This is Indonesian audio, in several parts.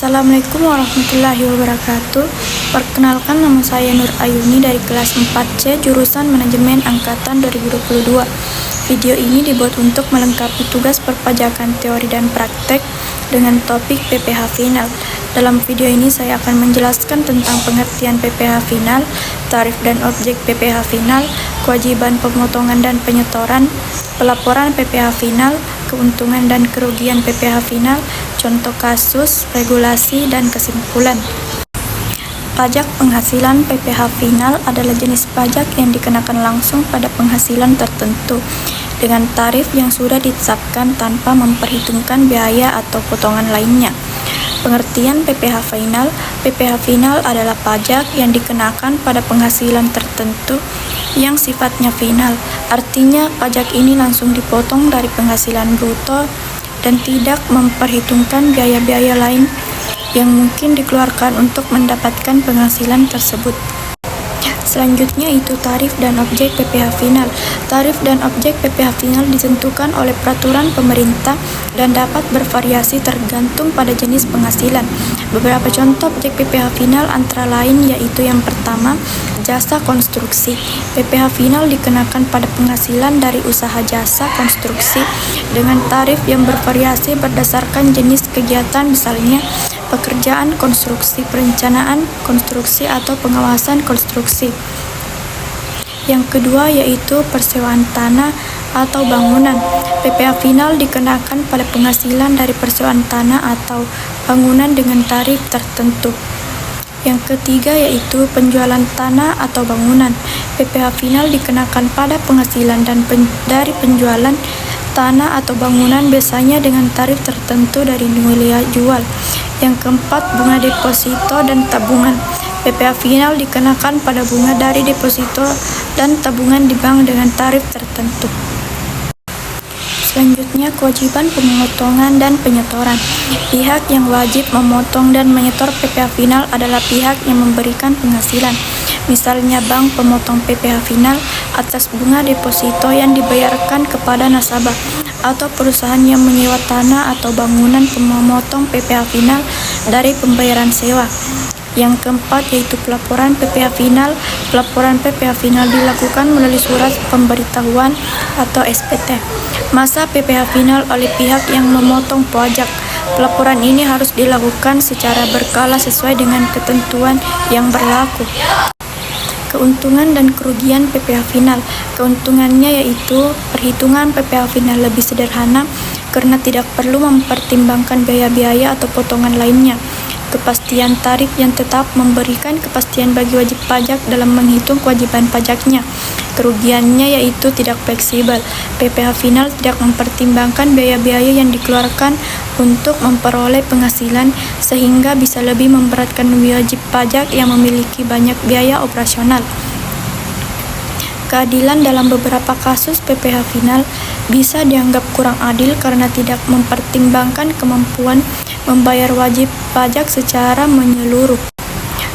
Assalamualaikum warahmatullahi wabarakatuh. Perkenalkan, nama saya Nur Ayuni dari kelas 4C jurusan Manajemen Angkatan 2022. Video ini dibuat untuk melengkapi tugas perpajakan teori dan praktek dengan topik PPh final. Dalam video ini saya akan menjelaskan tentang pengertian PPh final, tarif dan objek PPh final, kewajiban pemotongan dan penyetoran, pelaporan PPh final, keuntungan dan kerugian PPh final, contoh kasus, regulasi, dan kesimpulan. Pajak penghasilan PPh final adalah jenis pajak yang dikenakan langsung pada penghasilan tertentu dengan tarif yang sudah ditetapkan tanpa memperhitungkan biaya atau potongan lainnya. Pengertian PPh final. PPh final adalah pajak yang dikenakan pada penghasilan tertentu yang sifatnya final. Artinya pajak ini langsung dipotong dari penghasilan bruto dan tidak memperhitungkan biaya-biaya lain yang mungkin dikeluarkan untuk mendapatkan penghasilan tersebut. Selanjutnya itu tarif dan objek PPh final. Tarif dan objek PPh final ditentukan oleh peraturan pemerintah dan dapat bervariasi tergantung pada jenis penghasilan. Beberapa contoh objek PPh final antara lain yaitu yang pertama, jasa konstruksi. PPh final dikenakan pada penghasilan dari usaha jasa konstruksi dengan tarif yang bervariasi berdasarkan jenis kegiatan, misalnya pekerjaan konstruksi, perencanaan konstruksi, atau pengawasan konstruksi. Yang kedua yaitu persewaan tanah atau bangunan. PPh final dikenakan pada penghasilan dari persewaan tanah atau bangunan dengan tarif tertentu. Yang ketiga yaitu penjualan tanah atau bangunan. PPh final dikenakan pada penghasilan dan dari penjualan tanah atau bangunan biasanya dengan tarif tertentu dari nilai jual. Yang keempat, bunga deposito dan tabungan. PPh final dikenakan pada bunga dari deposito dan tabungan di bank dengan tarif tertentu. Selanjutnya, kewajiban pemotongan dan penyetoran. Pihak yang wajib memotong dan menyetor PPh final adalah pihak yang memberikan penghasilan. Misalnya bank pemotong PPh final atas bunga deposito yang dibayarkan kepada nasabah, atau perusahaan yang menyewa tanah atau bangunan pemotong PPh final dari pembayaran sewa. Yang keempat yaitu pelaporan PPh final. Pelaporan PPh final dilakukan melalui surat pemberitahuan atau SPT. Masa PPh final oleh pihak yang memotong pajak. Pelaporan ini harus dilakukan secara berkala sesuai dengan ketentuan yang berlaku. Keuntungan dan kerugian PPh final. Keuntungannya yaitu perhitungan PPh final lebih sederhana karena tidak perlu mempertimbangkan biaya-biaya atau potongan lainnya. Kepastian tarif yang tetap memberikan kepastian bagi wajib pajak dalam menghitung kewajiban pajaknya. Kerugiannya yaitu tidak fleksibel. PPh final tidak mempertimbangkan biaya-biaya yang dikeluarkan untuk memperoleh penghasilan sehingga bisa lebih memberatkan wajib pajak yang memiliki banyak biaya operasional. Keadilan dalam beberapa kasus PPh final bisa dianggap kurang adil karena tidak mempertimbangkan kemampuan membayar wajib pajak secara menyeluruh.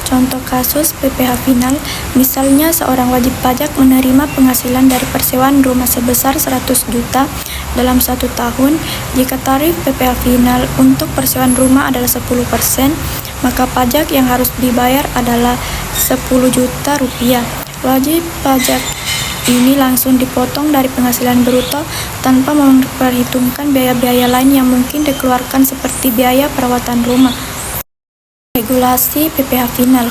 Contoh kasus PPh final, misalnya seorang wajib pajak menerima penghasilan dari persewaan rumah sebesar 100 juta dalam 1 tahun. Jika tarif PPh final untuk persewaan rumah adalah 10%, maka pajak yang harus dibayar adalah 10 juta rupiah. Wajib pajak ini langsung dipotong dari penghasilan bruto tanpa memperhitungkan biaya-biaya lain yang mungkin dikeluarkan seperti biaya perawatan rumah. Regulasi PPh final.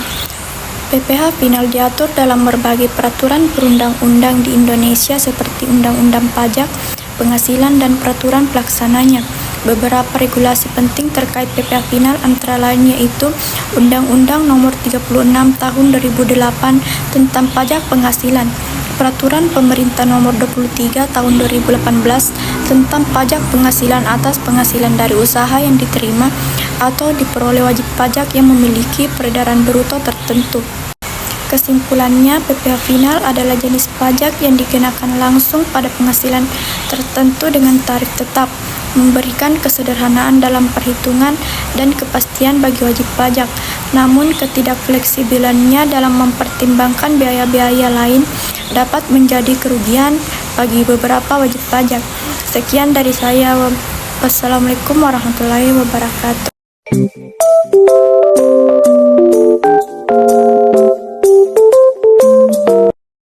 PPh final diatur dalam berbagai peraturan perundang-undang di Indonesia seperti Undang-Undang Pajak, Penghasilan, dan peraturan pelaksananya. Beberapa regulasi penting terkait PPh final antara lain yaitu Undang-Undang Nomor 36 Tahun 2008 tentang Pajak Penghasilan, Peraturan Pemerintah Nomor 23 Tahun 2018 tentang pajak penghasilan atas penghasilan dari usaha yang diterima atau diperoleh wajib pajak yang memiliki peredaran bruto tertentu. Kesimpulannya, PPh final adalah jenis pajak yang dikenakan langsung pada penghasilan tertentu dengan tarif tetap, memberikan kesederhanaan dalam perhitungan dan kepastian bagi wajib pajak. Namun, ketidakfleksibilannya dalam mempertimbangkan biaya-biaya lain dapat menjadi kerugian bagi beberapa wajib pajak. Sekian dari saya. Wassalamualaikum warahmatullahi wabarakatuh.